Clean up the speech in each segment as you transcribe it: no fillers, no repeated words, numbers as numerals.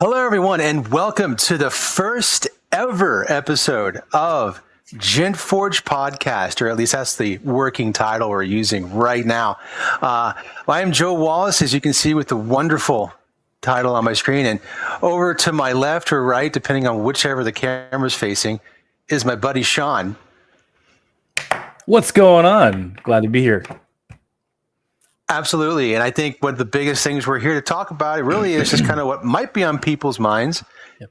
Hello, everyone, and welcome to the first ever episode of Gentforge podcast, or at least that's the working title we're using right now. I am Joe Wallace, as you can see with the wonderful title on my screen, and over to my left or right, depending on whichever the camera's facing, is my buddy Sean. What's going on? Glad to be here. Absolutely. And I think one of the biggest things we're here to talk about, it really is just kind of what might be on people's minds. Yep.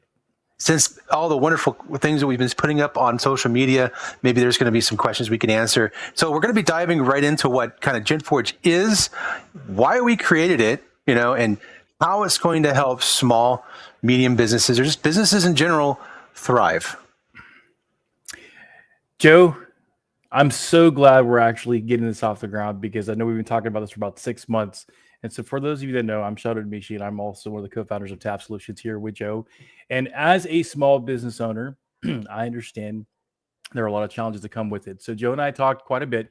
Since all the wonderful things that we've been putting up on social media, maybe there's going to be some questions we can answer. So we're going to be diving right into what kind of Gentforge is, why we created it, and how it's going to help small, medium businesses, or just businesses in general, thrive. Joe, I'm so glad we're actually getting this off the ground because I know we've been talking about this for about 6 months. And so for those of you that know, I'm Sheldon Mishi, and I'm also one of the co-founders of Tap Solutions here with Joe. And as a small business owner, I understand there are a lot of challenges that come with it. So Joe and I talked quite a bit,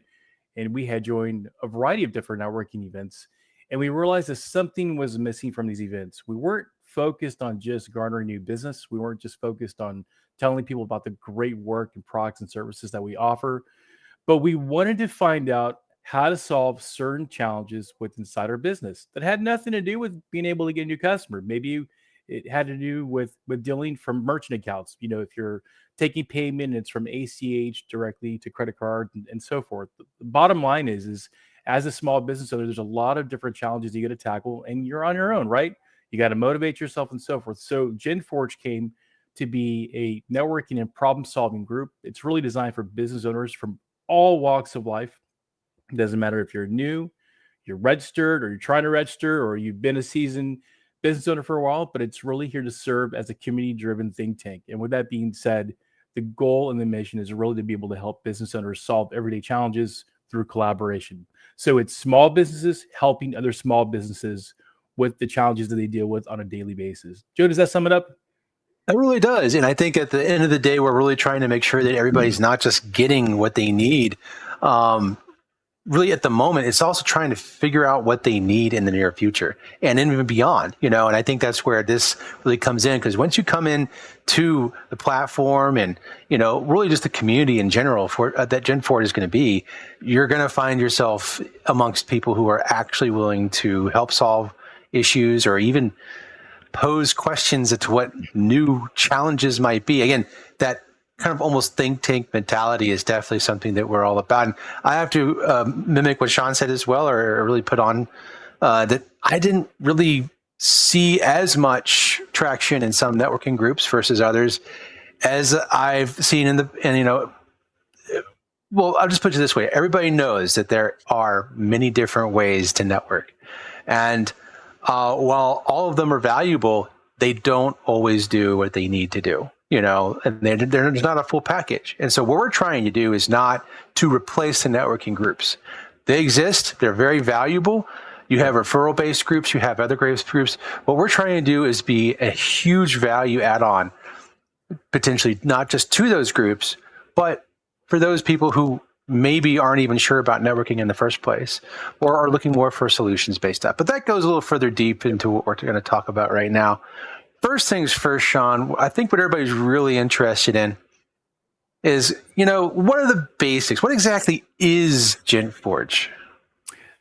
and we had joined a variety of different networking events. And we realized that something was missing from these events. We weren't focused on just garnering new business. We weren't just focused on telling people about the great work and products and services that we offer. But we wanted to find out how to solve certain challenges with inside our business that had nothing to do with being able to get a new customer. Maybe it had to do with dealing from merchant accounts. If you're taking payment, and it's from ACH directly to credit card and so forth. The bottom line is as a small business owner, there's a lot of different challenges you got to tackle, and you're on your own, right? You got to motivate yourself and so forth. So Gentforge came to be a networking and problem-solving group. It's really designed for business owners from all walks of life. It doesn't matter if you're new, you're registered, or you're trying to register, or you've been a seasoned business owner for a while, but it's really here to serve as a community-driven think tank. And with that being said, the goal and the mission is really to be able to help business owners solve everyday challenges through collaboration. So it's small businesses helping other small businesses with the challenges that they deal with on a daily basis. Joe, does that sum it up? It really does. And I think at the end of the day, we're really trying to make sure that everybody's not just getting what they need. Really, at the moment, it's also trying to figure out what they need in the near future and even beyond, and I think that's where this really comes in, because once you come in to the platform and, really just the community in general for that Gentforge is going to be, you're going to find yourself amongst people who are actually willing to help solve issues or even pose questions as to what new challenges might be. Again, that kind of almost think tank mentality is definitely something that we're all about. And I have to mimic what Sean said as well, or really put on that I didn't really see as much traction in some networking groups versus others as I've seen well, I'll just put it this way. Everybody knows that there are many different ways to network. And while all of them are valuable, they don't always do what they need to do, and there's not a full package. And so what we're trying to do is not to replace the networking groups. They exist. They're very valuable. You have referral-based groups. You have other groups. What we're trying to do is be a huge value add-on, potentially not just to those groups, but for those people who maybe aren't even sure about networking in the first place, or are looking more for solutions-based stuff. But that goes a little further deep into what we're going to talk about right now. First things first, Sean, I think what everybody's really interested in is, what are the basics? What exactly is Gentforge?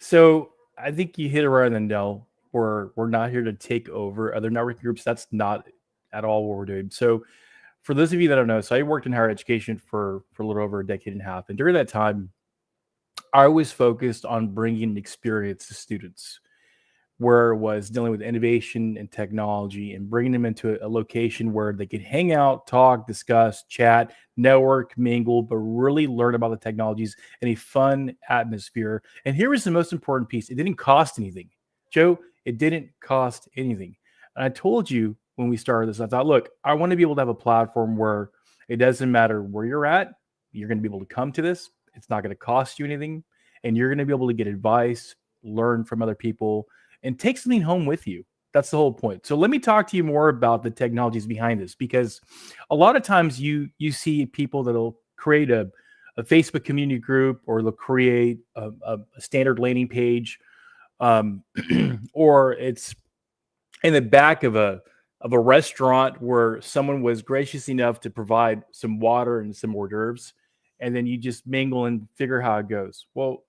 So I think you hit it right on the nail. We're not here to take over other networking groups. That's not at all what we're doing. So for those of you that don't know, so I worked in higher education for a little over a decade and a half. And during that time, I was focused on bringing experience to students, where it was dealing with innovation and technology and bringing them into a location where they could hang out, talk, discuss, chat, network, mingle, but really learn about the technologies in a fun atmosphere. And here was the most important piece. It didn't cost anything. Joe, it didn't cost anything. And I told you when we started this, I thought, look, I want to be able to have a platform where it doesn't matter where you're at. You're going to be able to come to this. It's not going to cost you anything. And you're going to be able to get advice, learn from other people, and take something home with you. That's the whole point. So let me talk to you more about the technologies behind this, because a lot of times you see people that'll create a Facebook community group, or they'll create a standard landing page, or it's in the back of a of a restaurant where someone was gracious enough to provide some water and some hors d'oeuvres, and then you just mingle and figure how it goes. Well,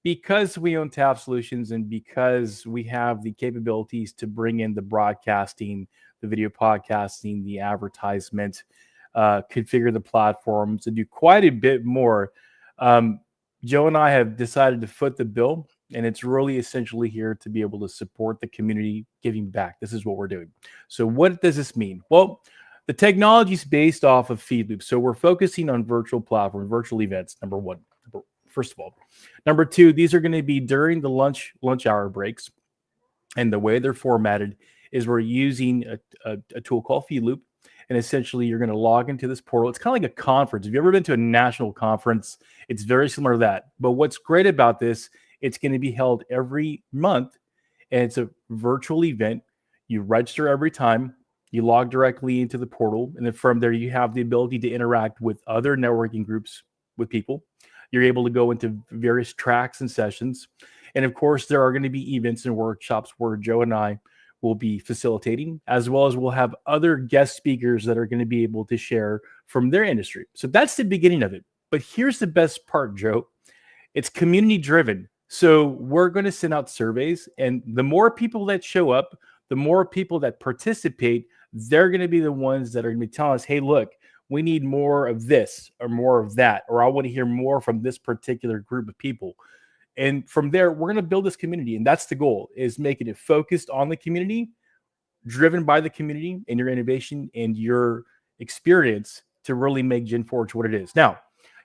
because we own Tap Solutions and because we have the capabilities to bring in the broadcasting, the video podcasting, the advertisement, configure the platforms, and do quite a bit more. Um, Joe and I have decided to foot the bill, and it's really essentially here to be able to support the community giving back. This is what we're doing. So, what does this mean? Well, the technology is based off of feed loops. So, we're focusing on virtual platforms, virtual events, number one. First of all, number two, these are going to be during the lunch hour breaks, and the way they're formatted is we're using a tool called Feed Loop, and essentially you're going to log into this portal. It's kind of like a conference. If you've ever been to a national conference, it's very similar to that. But what's great about this, it's going to be held every month, and it's a virtual event. You register every time. You log directly into the portal, and then from there you have the ability to interact with other networking groups, with people. You're able to go into various tracks and sessions. And of course, there are going to be events and workshops where Joe and I will be facilitating, as well as we'll have other guest speakers that are going to be able to share from their industry. So that's the beginning of it. But here's the best part, Joe. It's community driven. So we're going to send out surveys, and the more people that show up, the more people that participate, they're going to be the ones that are going to be telling us, hey, look, we need more of this or more of that, or I want to hear more from this particular group of people. And from there, we're going to build this community. And that's the goal, is making it focused on the community, driven by the community and your innovation and your experience to really make Gentforge what it is. Now,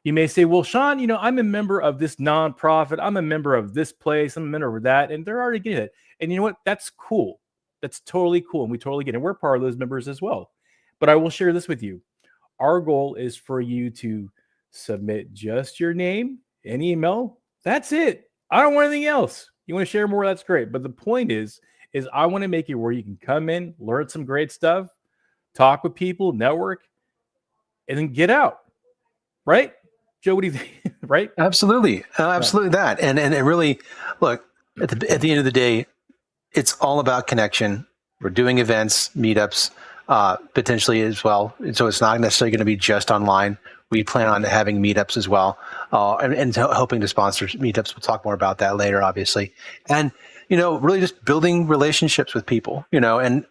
you may say, well, Sean, I'm a member of this nonprofit. I'm a member of this place. I'm a member of that. And they're already getting it. And you know what? That's cool. That's totally cool. And we totally get it. We're part of those members as well. But I will share this with you. Our goal is for you to submit just your name and email. That's it. I don't want anything else. You want to share more? That's great. But the point is I want to make it where you can come in, learn some great stuff, talk with people, network, and then get out. Right? Joe, what do you think? Right? Absolutely. Absolutely that. And it really, look, at the end of the day, it's all about connection. We're doing events, meetups, potentially as well. And so it's not necessarily going to be just online. We plan on having meetups as well, and helping to sponsor meetups. We'll talk more about that later, obviously. And, really just building relationships with people, and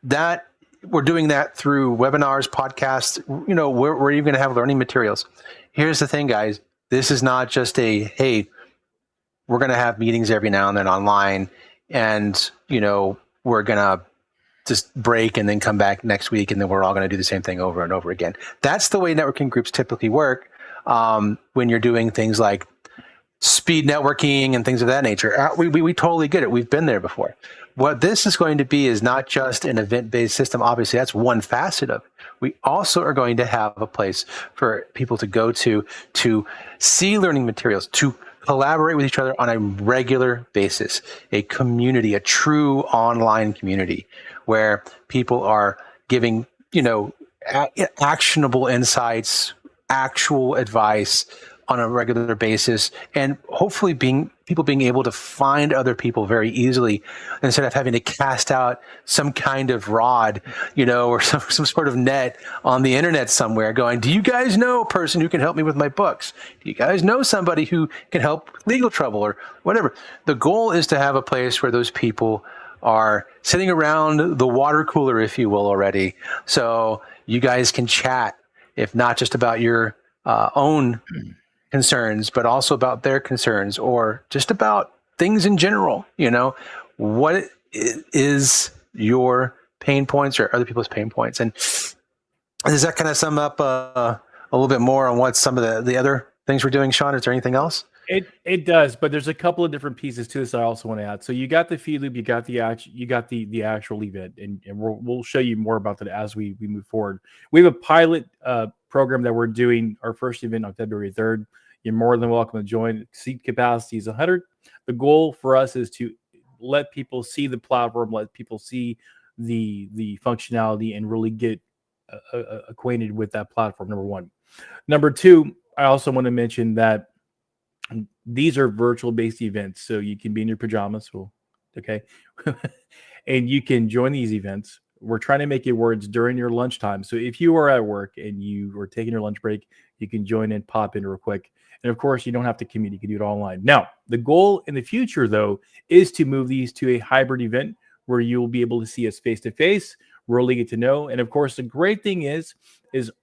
that we're doing that through webinars, podcasts, we're even going to have learning materials. Here's the thing, guys. This is not just hey, we're going to have meetings every now and then online, and, we're going to just break and then come back next week, and then we're all going to do the same thing over and over again. That's the way networking groups typically work, when you're doing things like speed networking and things of that nature. We totally get it. We've been there before. What this is going to be is not just an event-based system. Obviously, that's one facet of it. We also are going to have a place for people to go to see learning materials, to collaborate with each other on a regular basis, a community, a true online community where people are giving, actionable insights, actual advice on a regular basis, and hopefully people being able to find other people very easily instead of having to cast out some kind of rod, or some sort of net on the internet somewhere going, do you guys know a person who can help me with my books? Do you guys know somebody who can help with legal trouble or whatever? The goal is to have a place where those people are sitting around the water cooler, if you will, already. So you guys can chat, if not just about your own concerns, but also about their concerns, or just about things in general. What is your pain points or other people's pain points? And does that kind of sum up a little bit more on what some of the other things we're doing, Sean? Is there anything else? It does, but there's a couple of different pieces to this I also want to add. So you got the feed loop, you got the actual event, and we'll show you more about that as we move forward. We have a pilot program that we're doing, our first event on February 3rd. You're more than welcome to join. Seat capacity is 100. The goal for us is to let people see the platform, let people see the functionality, and really get acquainted with that platform. Number one. Number two, I also want to mention that these are virtual based events, so you can be in your pajamas, okay, and you can join these events We're trying to make it where it's during your lunchtime. So if you are at work and you are taking your lunch break, you can join in, pop in real quick. And of course, you don't have to commute. You can do it online. Now, the goal in the future, though, is to move these to a hybrid event where you will be able to see us face to face, really get to know. And of course, the great thing is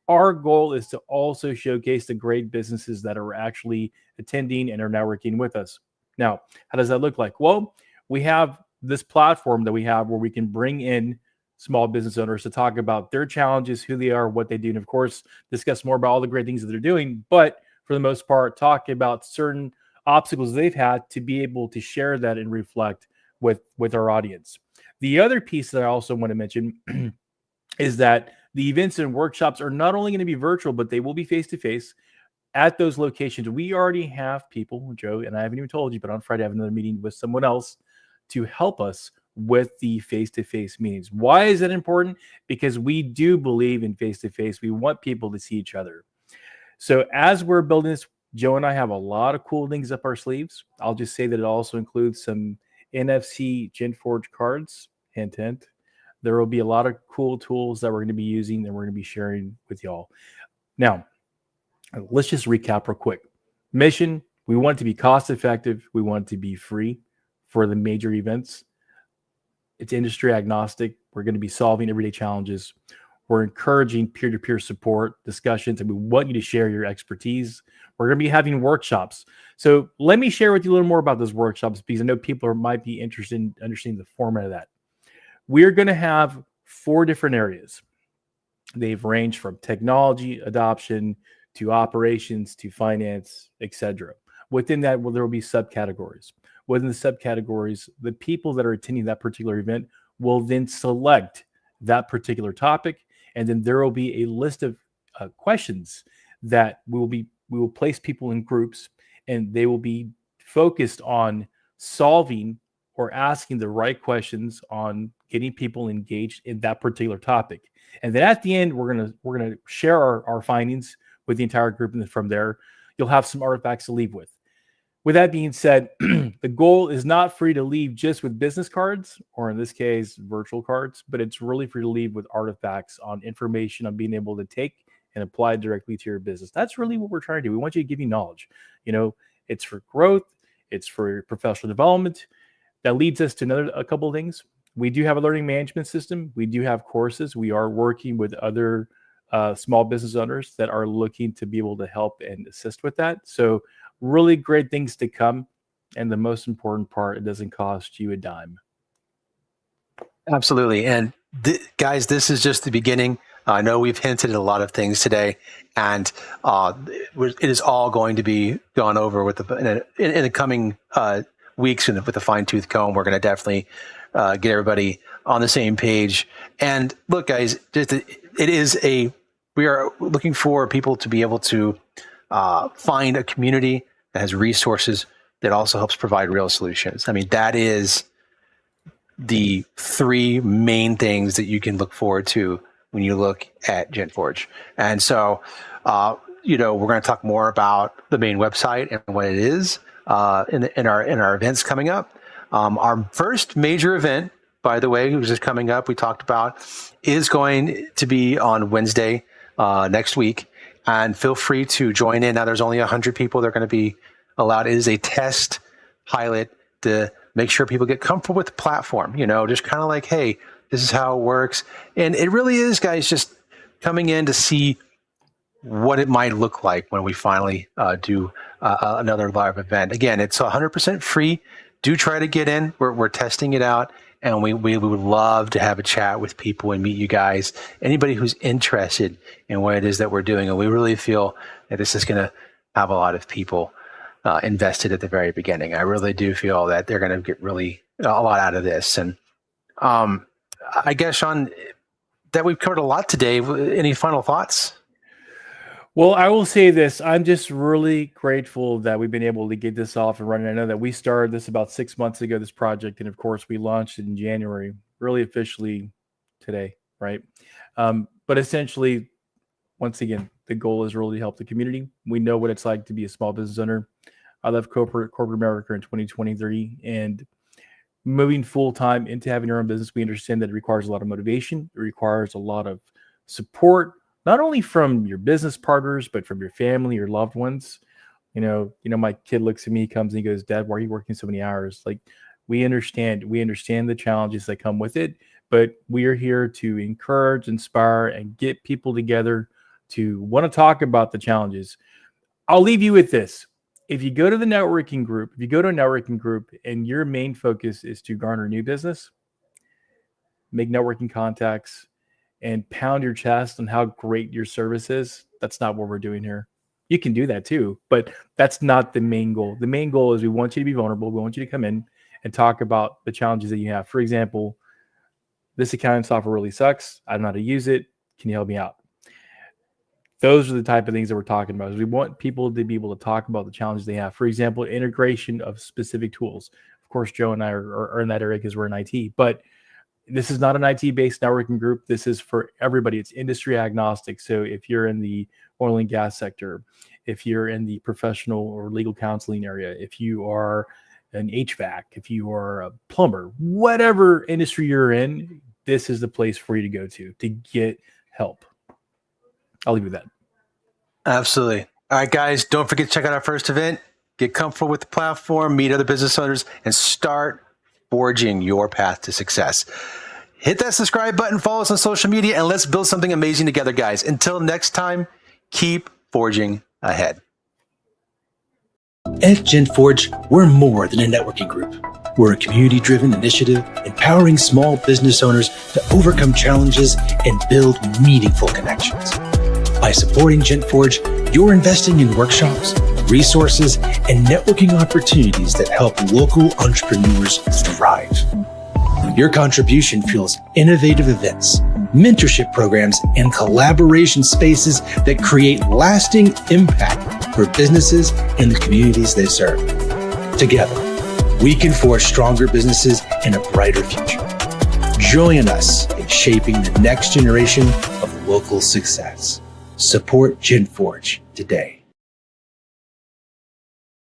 our goal is to also showcase the great businesses that are actually attending and are networking with us. Now, how does that look like? Well, we have this platform that we have where we can bring in small business owners to talk about their challenges, who they are, what they do, and of course, discuss more about all the great things that they're doing. But for the most part, talk about certain obstacles they've had to be able to share that and reflect with our audience. The other piece that I also want to mention is that the events and workshops are not only going to be virtual, but they will be face to face at those locations. We already have people, Joe, and I haven't even told you, but on Friday I have another meeting with someone else to help us with the face-to-face meetings. Why is that important? Because we do believe in face-to-face. We want people to see each other. So as we're building this, Joe and I have a lot of cool things up our sleeves. I'll just say that it also includes some NFC Gentforge cards. Hint, hint. There will be a lot of cool tools that we're going to be using and we're going to be sharing with y'all. Now, let's just recap real quick. Mission, we want it to be cost effective. We want it to be free for the major events. It's industry agnostic. We're going to be solving everyday challenges. We're encouraging peer-to-peer support, discussions, and we want you to share your expertise. We're going to be having workshops. So let me share with you a little more about those workshops because I know people might be interested in understanding the format of that. We're going to have 4 different areas. They've ranged from technology adoption to operations to finance, etc. Within that, there will be subcategories. Within the subcategories, the people that are attending that particular event will then select that particular topic, and then there will be a list of questions that we will place people in groups, and they will be focused on solving or asking the right questions on getting people engaged in that particular topic. And then at the end, we're gonna share our findings with the entire group, and then from there, you'll have some artifacts to leave with. With that being said, the goal is not for you to leave just with business cards, or in this case, virtual cards, but it's really for you to leave with artifacts on information on being able to take and apply directly to your business. That's really what we're trying to do. We want you to give you knowledge. You know, it's for growth, it's for professional development. That leads us to a couple of things. We do have a learning management system. We do have courses. We are working with other small business owners that are looking to be able to help and assist with that. So really great things to come. And the most important part, it doesn't cost you a dime. Absolutely. And guys, this is just the beginning. I know we've hinted at a lot of things today, and it is all going to be gone over with in the coming weeks, and with a fine-tooth comb. We're going to definitely get everybody on the same page. And look, guys, we are looking for people to be able to find a community that has resources that also helps provide real solutions. I mean, that is the 3 main things that you can look forward to when you look at Gentforge. And so, we're going to talk more about the main website and what it is in our events coming up. Our first major event, by the way, which is coming up, we talked about, is going to be on Wednesday next week. And feel free to join in. Now, there's only 100 people that are going to be allowed. It is a test pilot to make sure people get comfortable with the platform, just kind of like, hey, this is how it works. And it really is, guys, just coming in to see what it might look like when we finally do another live event. Again, it's 100% free. Do try to get in. We're testing it out. And we would love to have a chat with people and meet you guys, anybody who's interested in what it is that we're doing. And we really feel that this is going to have a lot of people invested at the very beginning. I really do feel that they're going to get really a lot out of this. And I guess, Sean, that we've covered a lot today. Any final thoughts? Well, I will say this. I'm just really grateful that we've been able to get this off and running. I know that we started this about 6 months ago, this project. And of course, we launched it in January, really officially today, right? But essentially, once again, the goal is really to help the community. We know what it's like to be a small business owner. I left corporate America in 2023. And moving full time into having your own business, we understand that it requires a lot of motivation. It requires a lot of support, not only from your business partners, but from your family, your loved ones. My kid looks at me, comes and he goes, "Dad, why are you working so many hours?" Like, we understand the challenges that come with it, but we are here to encourage, inspire, and get people together to want to talk about the challenges. I'll leave you with this. If you go to a networking group and your main focus is to garner new business, make networking contacts, and pound your chest on how great your service is, that's not what we're doing here. You can do that too, but that's not the main goal. The main goal is we want you to be vulnerable. We want you to come in and talk about the challenges that you have. For example, this accounting software really sucks. I don't know how to use it. Can you help me out? Those are the type of things that we're talking about. We want people to be able to talk about the challenges they have. For example, integration of specific tools. Of course, Joe and I are in that area because we're in IT, but this is not an IT-based networking group. This is for everybody. It's industry agnostic. So if you're in the oil and gas sector, if you're in the professional or legal counseling area, if you are an HVAC, if you are a plumber, whatever industry you're in, this is the place for you to go to get help. I'll leave you with that. Absolutely. All right, guys, don't forget to check out our first event. Get comfortable with the platform, meet other business owners, and start forging your path to success. Hit that subscribe button, follow us on social media, and let's build something amazing together, guys. Until next time, keep forging ahead. At Gentforge, we're more than a networking group. We're a community-driven initiative empowering small business owners to overcome challenges and build meaningful connections. By supporting Gentforge, you're investing in workshops, resources, and networking opportunities that help local entrepreneurs thrive. Your contribution fuels innovative events, mentorship programs, and collaboration spaces that create lasting impact for businesses and the communities they serve. Together, we can forge stronger businesses and a brighter future. Join us in shaping the next generation of local success. Support Gentforge today.